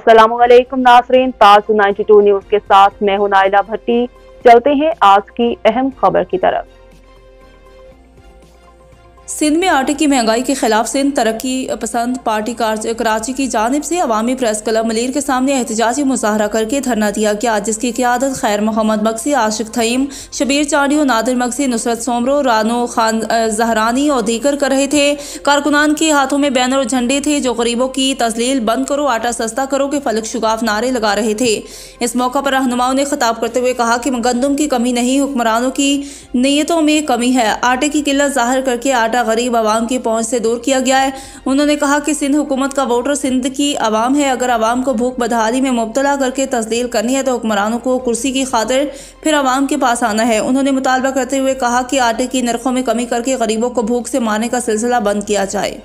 अस्सलामुअलैकुम नाज़रीन, ताज़ 92 न्यूज़ के साथ मैं हूं नाइला भट्टी। चलते हैं आज की अहम खबर की तरफ। सिंध में आटे की महंगाई के खिलाफ सिंध तरक्की पसंद पार्टी कराची की जानिब से अवामी प्रेस क्लब मलीर के सामने एहतजाजी मुजाहरा करके धरना दिया गया, जिसकी क़ियादत खैर मोहम्मद मक्सी, आशिक थईम, शबीर चांडियो, नादिर मक्सी, नुसरत सोमरो, रानो खान जहरानी और दीगर कर रहे थे। कारकुनान के हाथों में बैनर और झंडे थे जो गरीबों की तजलील बंद करो, आटा सस्ता करो के फलक शुगाफ नारे लगा रहे थे। इस मौका पर रहनुमाओं ने खिताब करते हुए कहा कि गंदम की कमी नहीं, हुक्मरानों की नीयतों में कमी है। आटे की किल्लत जाहिर करके आटा गरीब आवाम की पहुंच से दूर किया गया है। उन्होंने कहा कि सिंध हुकूमत का वोटर सिंध की आवाम है। अगर आवाम को भूख बदहाली में मुब्तला करके तस्दील करनी है तो हुक्मरानों को कुर्सी की खातिर फिर आवाम के पास आना है। उन्होंने मुतालबा करते हुए कहा कि आटे की नरखों में कमी करके गरीबों को भूख से मारने का सिलसिला बंद किया जाए।